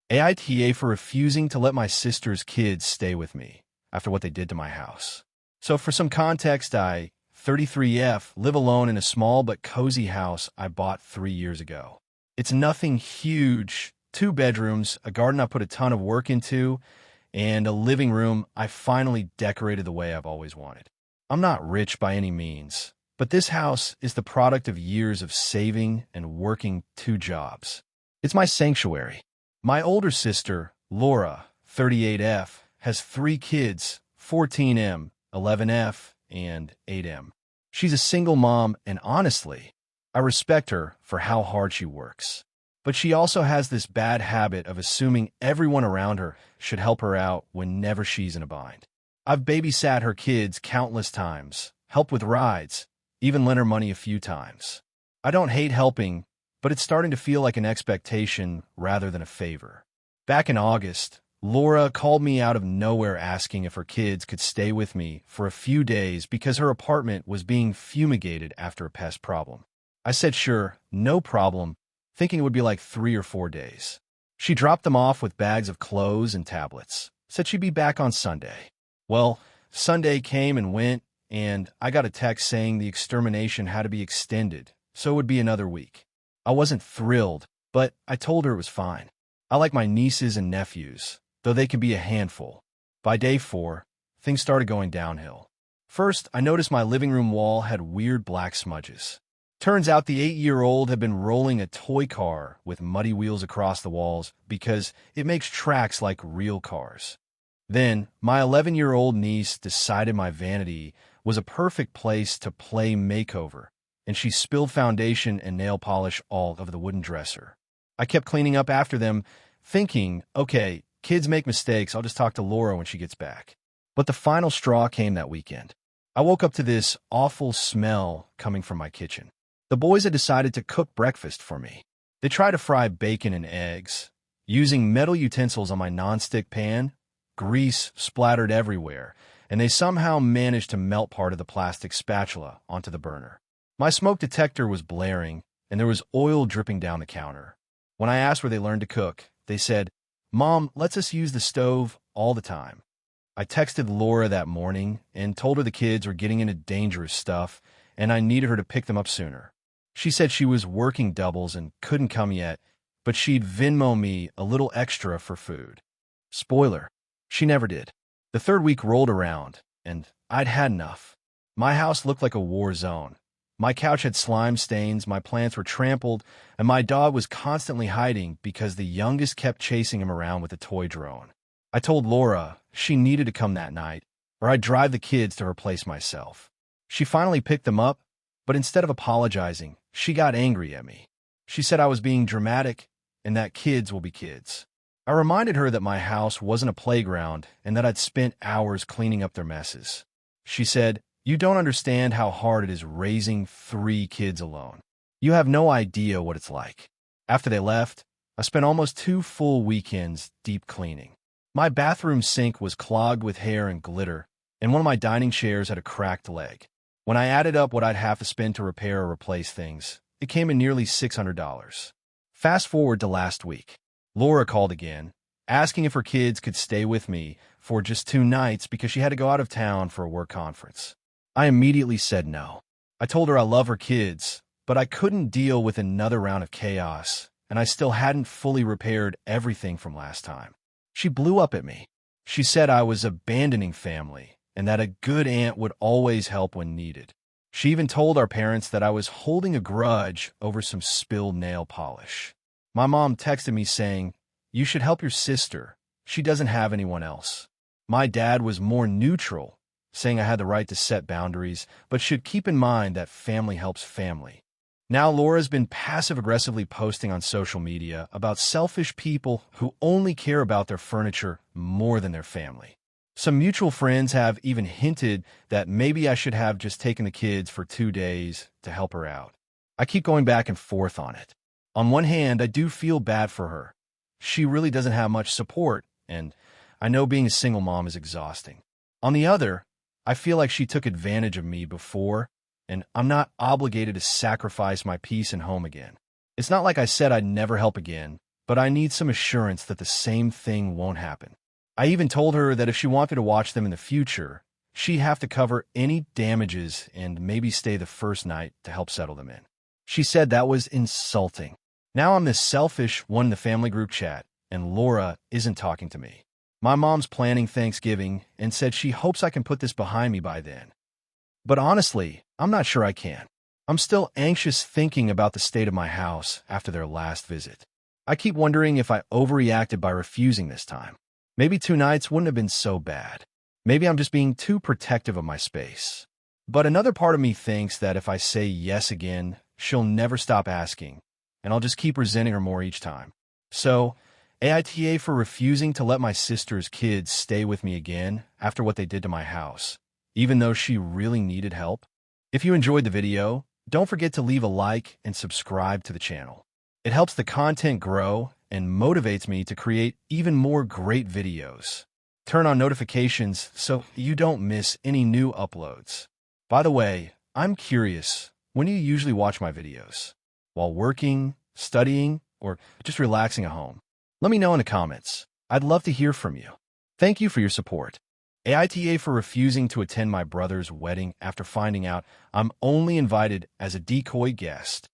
AITA for refusing to let my sister's kids stay with me after what they did to my house. So for some context, I, 33F, live alone in a small but cozy house I bought 3 years ago. It's nothing huge, 2 bedrooms, a garden I put a ton of work into, and a living room I finally decorated the way I've always wanted. I'm not rich by any means, but this house is the product of years of saving and working 2 jobs. It's my sanctuary. My older sister, Laura, 38F, has 3 kids, 14M, 11F, and 8M. She's a single mom, and honestly, I respect her for how hard she works. But she also has this bad habit of assuming everyone around her should help her out whenever she's in a bind. I've babysat her kids countless times, helped with rides, even lent her money a few times. I don't hate helping, but it's starting to feel like an expectation rather than a favor. Back in August, Laura called me out of nowhere asking if her kids could stay with me for a few days because her apartment was being fumigated after a pest problem. I said sure, no problem, thinking it would be like 3 or 4 days. She dropped them off with bags of clothes and tablets, said she'd be back on Sunday. Well, Sunday came and went, and I got a text saying the extermination had to be extended, so it would be another week. I wasn't thrilled, but I told her it was fine. I like my nieces and nephews, though they can be a handful. By day 4, things started going downhill. First, I noticed my living room wall had weird black smudges. Turns out the 8-year-old had been rolling a toy car with muddy wheels across the walls because it makes tracks like real cars. Then, my 11-year-old niece decided my vanity was a perfect place to play makeover, and she spilled foundation and nail polish all over the wooden dresser. I kept cleaning up after them, thinking, okay, kids make mistakes, I'll just talk to Laura when she gets back. But the final straw came that weekend. I woke up to this awful smell coming from my kitchen. The boys had decided to cook breakfast for me. They tried to fry bacon and eggs. Using metal utensils on my nonstick pan, grease splattered everywhere, and they somehow managed to melt part of the plastic spatula onto the burner. My smoke detector was blaring, and there was oil dripping down the counter. When I asked where they learned to cook, they said, "Mom lets us use the stove all the time." I texted Laura that morning and told her the kids were getting into dangerous stuff, and I needed her to pick them up sooner. She said she was working doubles and couldn't come yet, but she'd Venmo me a little extra for food. Spoiler, she never did. The 3rd week rolled around, and I'd had enough. My house looked like a war zone. My couch had slime stains, my plants were trampled, and my dog was constantly hiding because the youngest kept chasing him around with a toy drone. I told Laura she needed to come that night, or I'd drive the kids to her place myself. She finally picked them up, but instead of apologizing, she got angry at me. She said I was being dramatic and that kids will be kids. I reminded her that my house wasn't a playground and that I'd spent hours cleaning up their messes. She said, "You don't understand how hard it is raising 3 kids alone. You have no idea what it's like." After they left, I spent almost 2 full weekends deep cleaning. My bathroom sink was clogged with hair and glitter, and one of my dining chairs had a cracked leg. When I added up what I'd have to spend to repair or replace things, it came in nearly $600. Fast forward to last week. Laura called again, asking if her kids could stay with me for just 2 nights because she had to go out of town for a work conference. I immediately said no. I told her I love her kids, but I couldn't deal with another round of chaos, and I still hadn't fully repaired everything from last time. She blew up at me. She said I was abandoning family, and that a good aunt would always help when needed. She even told our parents that I was holding a grudge over some spilled nail polish. My mom texted me saying, "You should help your sister. She doesn't have anyone else." My dad was more neutral, saying I had the right to set boundaries, but should keep in mind that family helps family. Now Laura's been passive-aggressively posting on social media about selfish people who only care about their furniture more than their family. Some mutual friends have even hinted that maybe I should have just taken the kids for 2 days to help her out. I keep going back and forth on it. On one hand, I do feel bad for her. She really doesn't have much support, and I know being a single mom is exhausting. On the other, I feel like she took advantage of me before, and I'm not obligated to sacrifice my peace and home again. It's not like I said I'd never help again, but I need some assurance that the same thing won't happen. I even told her that if she wanted to watch them in the future, she'd have to cover any damages and maybe stay the first night to help settle them in. She said that was insulting. Now I'm this selfish one in the family group chat, and Laura isn't talking to me. My mom's planning Thanksgiving and said she hopes I can put this behind me by then. But honestly, I'm not sure I can. I'm still anxious thinking about the state of my house after their last visit. I keep wondering if I overreacted by refusing this time. Maybe 2 nights wouldn't have been so bad. Maybe I'm just being too protective of my space. But another part of me thinks that if I say yes again, she'll never stop asking, and I'll just keep resenting her more each time. So, AITA for refusing to let my sister's kids stay with me again after what they did to my house, even though she really needed help. If you enjoyed the video, don't forget to leave a like and subscribe to the channel. It helps the content grow and motivates me to create even more great videos. Turn on notifications so you don't miss any new uploads. By the way, I'm curious, when do you usually watch my videos? While working, studying, or just relaxing at home? Let me know in the comments. I'd love to hear from you. Thank you for your support. AITA for refusing to attend my brother's wedding after finding out I'm only invited as a decoy guest.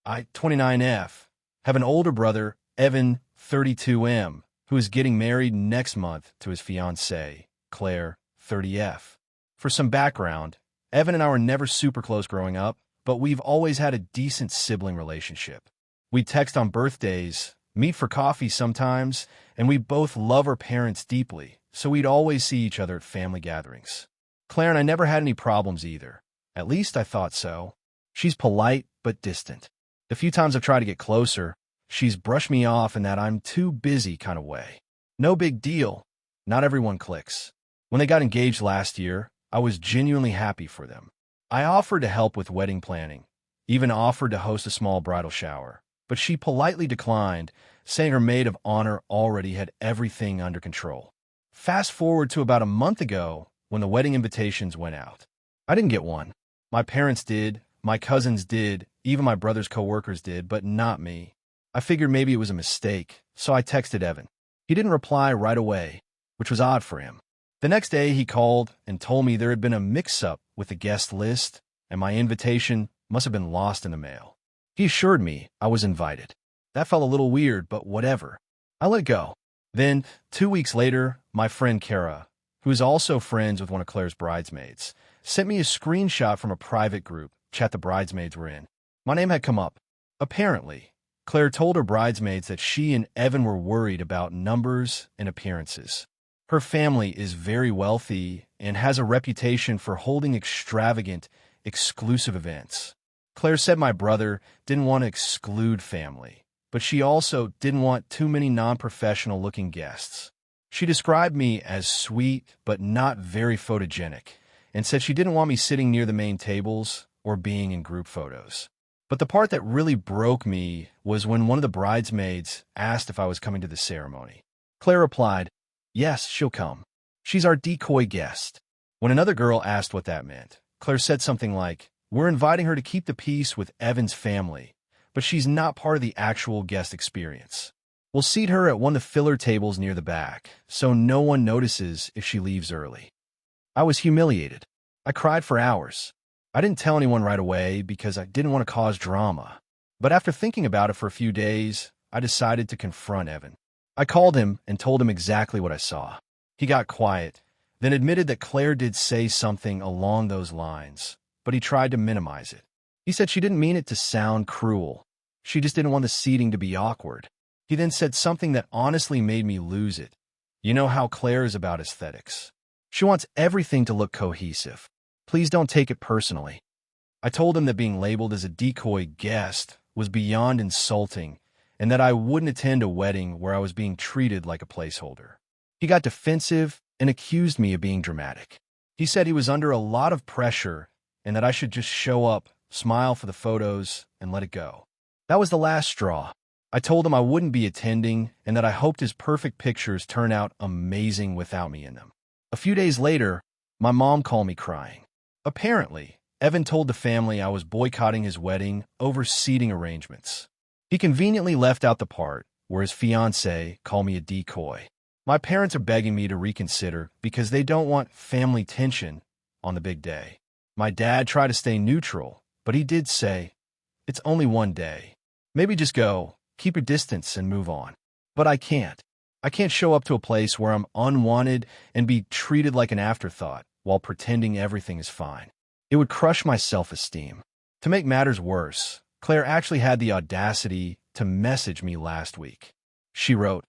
I, 29F, have an older brother, Evan, 32M, who is getting married next month to his fiancée, Claire, 30F. For some background, Evan and I were never super close growing up, but we've always had a decent sibling relationship. We text on birthdays, meet for coffee sometimes, and we both love our parents deeply, so we'd always see each other at family gatherings. Claire and I never had any problems either. At least I thought so. She's polite but distant. The few times I've tried to get closer, she's brushed me off in that I'm too busy kind of way. No big deal. Not everyone clicks. When they got engaged last year, I was genuinely happy for them. I offered to help with wedding planning, even offered to host a small bridal shower, but she politely declined, saying her maid of honor already had everything under control. Fast forward to about a month ago when the wedding invitations went out. I didn't get one. My parents did, my cousins did, even my brother's coworkers did, but not me. I figured maybe it was a mistake, so I texted Evan. He didn't reply right away, which was odd for him. The next day he called and told me there had been a mix-up with the guest list and my invitation must have been lost in the mail. He assured me I was invited. That felt a little weird, but whatever. I let it go. Then, 2 weeks later, my friend Kara, who is also friends with one of Claire's bridesmaids, sent me a screenshot from a private group chat the bridesmaids were in. My name had come up. Apparently, Claire told her bridesmaids that she and Evan were worried about numbers and appearances. Her family is very wealthy and has a reputation for holding extravagant, exclusive events. Claire said my brother didn't want to exclude family, but she also didn't want too many non-professional-looking guests. She described me as sweet but not very photogenic, and said she didn't want me sitting near the main tables or being in group photos. But the part that really broke me was when one of the bridesmaids asked if I was coming to the ceremony. Claire replied, "Yes, she'll come. She's our decoy guest." When another girl asked what that meant, Claire said something like, "We're inviting her to keep the peace with Evan's family, but she's not part of the actual guest experience. We'll seat her at one of the filler tables near the back, so no one notices if she leaves early." I was humiliated. I cried for hours. I didn't tell anyone right away because I didn't want to cause drama. But after thinking about it for a few days, I decided to confront Evan. I called him and told him exactly what I saw. He got quiet, then admitted that Claire did say something along those lines, but he tried to minimize it. He said she didn't mean it to sound cruel. She just didn't want the seating to be awkward. He then said something that honestly made me lose it. You know how Claire is about aesthetics. She wants everything to look cohesive. Please don't take it personally. I told him that being labeled as a decoy guest was beyond insulting and that I wouldn't attend a wedding where I was being treated like a placeholder. He got defensive and accused me of being dramatic. He said he was under a lot of pressure and that I should just show up, smile for the photos, and let it go. That was the last straw. I told him I wouldn't be attending and that I hoped his perfect pictures turn out amazing without me in them. A few days later, my mom called me crying. Apparently, Evan told the family I was boycotting his wedding over seating arrangements. He conveniently left out the part where his fiancée called me a decoy. My parents are begging me to reconsider because they don't want family tension on the big day. My dad tried to stay neutral, but he did say, "It's only one day. Maybe just go, keep your distance, and move on." But I can't. I can't show up to a place where I'm unwanted and be treated like an afterthought while pretending everything is fine. It would crush my self-esteem. To make matters worse, Claire actually had the audacity to message me last week. She wrote,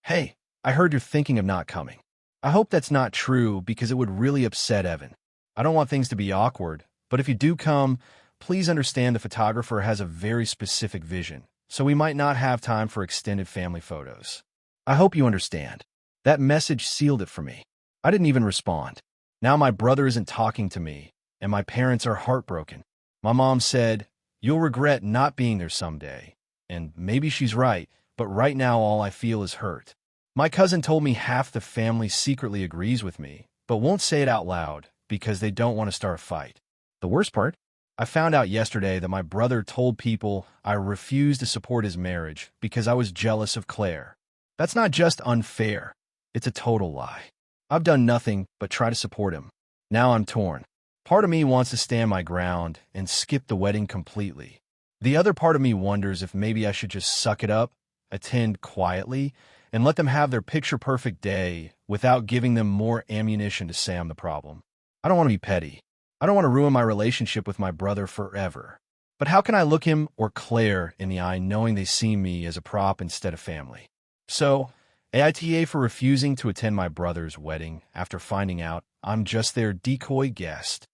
"Hey, I heard you're thinking of not coming. I hope that's not true because it would really upset Evan. I don't want things to be awkward, but if you do come, please understand the photographer has a very specific vision, so we might not have time for extended family photos. I hope you understand." That message sealed it for me. I didn't even respond. Now my brother isn't talking to me, and my parents are heartbroken. My mom said, "You'll regret not being there someday." And maybe she's right, but right now all I feel is hurt. My cousin told me half the family secretly agrees with me, but won't say it out loud because they don't want to start a fight. The worst part? I found out yesterday that my brother told people I refused to support his marriage because I was jealous of Claire. That's not just unfair, it's a total lie. I've done nothing but try to support him. Now I'm torn. Part of me wants to stand my ground and skip the wedding completely. The other part of me wonders if maybe I should just suck it up, attend quietly, and let them have their picture-perfect day without giving them more ammunition to say I'm the problem. I don't want to be petty. I don't want to ruin my relationship with my brother forever. But how can I look him or Claire in the eye knowing they see me as a prop instead of family? So, AITA for refusing to attend my brother's wedding after finding out I'm just their decoy guest.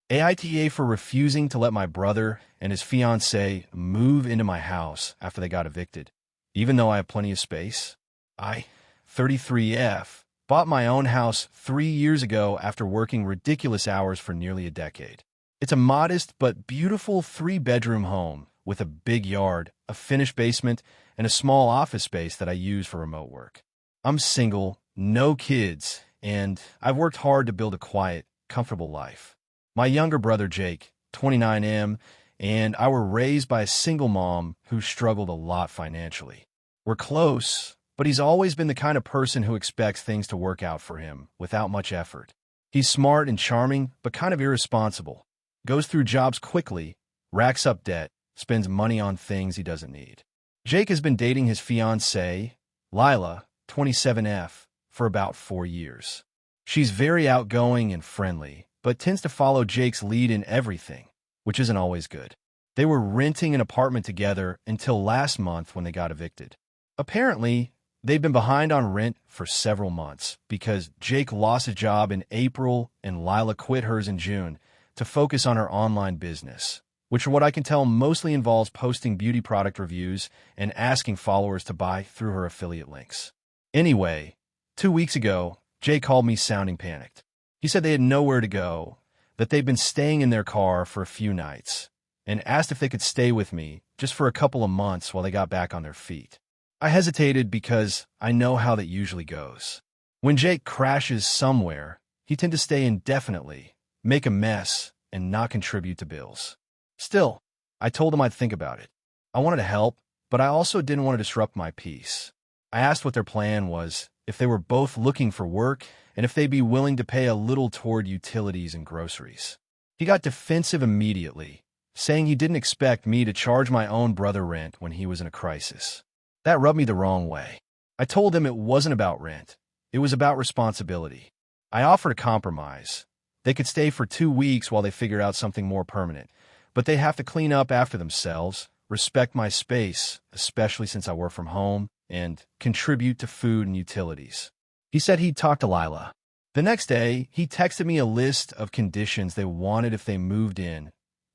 AITA for refusing to let my brother and his fiancée move into my house after they got evicted, even though I have plenty of space. I, 33F, bought my own house 3 years ago after working ridiculous hours for nearly a decade. It's a modest but beautiful 3-bedroom home with a big yard, a finished basement, and a small office space that I use for remote work. I'm single, no kids, and I've worked hard to build a quiet, comfortable life. My younger brother Jake, 29M, and I were raised by a single mom who struggled a lot financially. We're close, but he's always been the kind of person who expects things to work out for him without much effort. He's smart and charming, but kind of irresponsible. Goes through jobs quickly, racks up debt, spends money on things he doesn't need. Jake has been dating his fiancée, Lila, 27F, for about 4 years. She's very outgoing and friendly, but tends to follow Jake's lead in everything, which isn't always good. They were renting an apartment together until last month when they got evicted. Apparently, they've been behind on rent for several months because Jake lost his job in April and Lila quit hers in June to focus on her online business, which from what I can tell mostly involves posting beauty product reviews and asking followers to buy through her affiliate links. Anyway, 2 weeks ago, Jake called me sounding panicked. He said they had nowhere to go, that they'd been staying in their car for a few nights, and asked if they could stay with me just for a couple of months while they got back on their feet. I hesitated because I know how that usually goes. When Jake crashes somewhere, he tends to stay indefinitely, make a mess, and not contribute to bills. Still, I told him I'd think about it. I wanted to help, but I also didn't want to disrupt my peace. I asked what their plan was, if they were both looking for work, and if they'd be willing to pay a little toward utilities and groceries. He got defensive immediately, saying he didn't expect me to charge my own brother rent when he was in a crisis. That rubbed me the wrong way. I told him it wasn't about rent. It was about responsibility. I offered a compromise. They could stay for 2 weeks while they figured out something more permanent, but they have to clean up after themselves, respect my space, especially since I work from home, and contribute to food and utilities. He said he'd talk to Lila. The next day, he texted me a list of conditions they wanted if they moved in: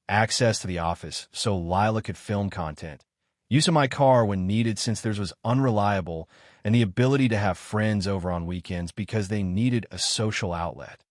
access to the office so Lila could film content, use of my car when needed since theirs was unreliable, and the ability to have friends over on weekends because they needed a social outlet.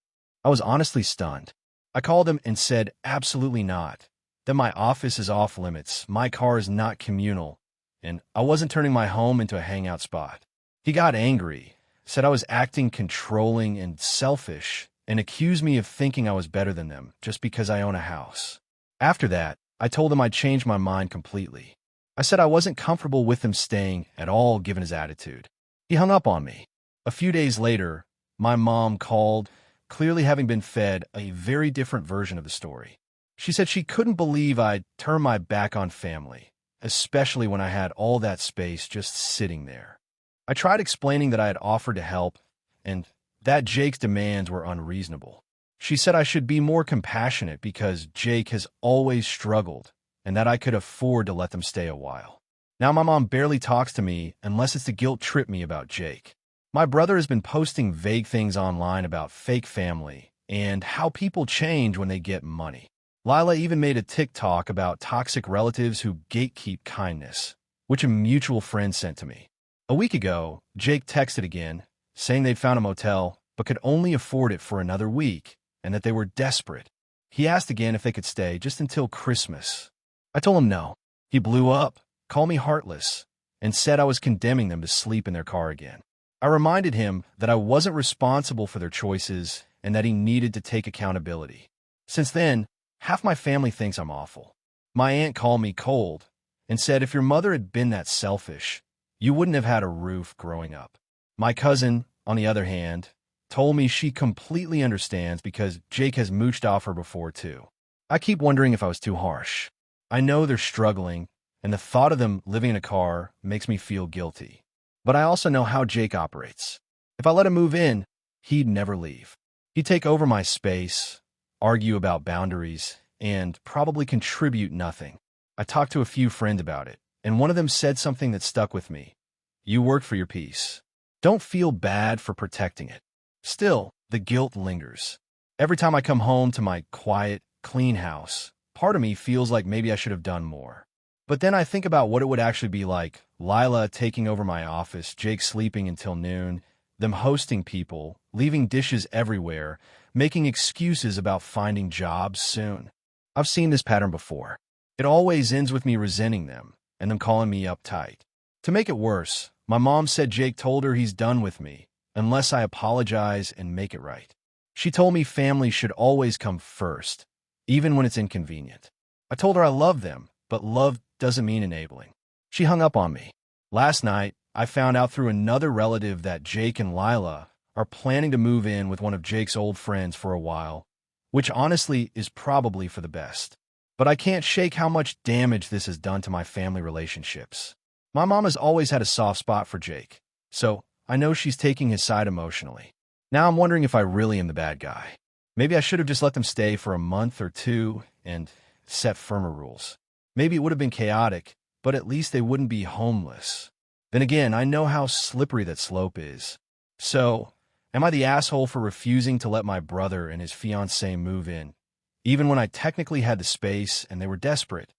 I was honestly stunned. I called him and said absolutely not, that my office is off limits, my car is not communal, and I wasn't turning my home into a hangout spot. He got angry, said I was acting controlling and selfish, and accused me of thinking I was better than them just because I own a house. After that, I told him I'd changed my mind completely. I said I wasn't comfortable with him staying at all given his attitude. He hung up on me. A few days later, my mom called, clearly having been fed a very different version of the story. She said she couldn't believe I'd turned my back on family, especially when I had all that space just sitting there. I tried explaining that I had offered to help and that Jake's demands were unreasonable. She said I should be more compassionate because Jake has always struggled and that I could afford to let them stay a while. Now my mom barely talks to me unless it's to guilt-trip me about Jake. My brother has been posting vague things online about fake family and how people change when they get money. Lila even made a TikTok about toxic relatives who gatekeep kindness, which a mutual friend sent to me. A week ago, Jake texted again, saying they'd found a motel but could only afford it for another week and that they were desperate. He asked again if they could stay just until Christmas. I told him no. He blew up, called me heartless, and said I was condemning them to sleep in their car again. I reminded him that I wasn't responsible for their choices and that he needed to take accountability. Since then, half my family thinks I'm awful. My aunt called me cold and said if your mother had been that selfish, you wouldn't have had a roof growing up. My cousin, on the other hand, told me she completely understands because Jake has mooched off her before too. I keep wondering if I was too harsh. I know they're struggling, and the thought of them living in a car makes me feel guilty. But I also know how Jake operates. If I let him move in, he'd never leave. He'd take over my space, argue about boundaries, and probably contribute nothing. I talked to a few friends about it, and one of them said something that stuck with me. You work for your peace. Don't feel bad for protecting it. Still, the guilt lingers. Every time I come home to my quiet, clean house, part of me feels like maybe I should have done more. But then I think about what it would actually be like, Lila taking over my office, Jake sleeping until noon, them hosting people, leaving dishes everywhere, making excuses about finding jobs soon. I've seen this pattern before. It always ends with me resenting them and them calling me uptight. To make it worse, my mom said Jake told her he's done with me unless I apologize and make it right. She told me family should always come first, even when it's inconvenient. I told her I love them, but love doesn't mean enabling. She hung up on me. Last night, I found out through another relative that Jake and Lila are planning to move in with one of Jake's old friends for a while, which honestly is probably for the best. But I can't shake how much damage this has done to my family relationships. My mom has always had a soft spot for Jake, so I know she's taking his side emotionally. Now I'm wondering if I really am the bad guy. Maybe I should have just let them stay for a month or two and set firmer rules. Maybe it would have been chaotic, but at least they wouldn't be homeless. Then again, I know how slippery that slope is. So, am I the asshole for refusing to let my brother and his fiancée move in, even when I technically had the space and they were desperate?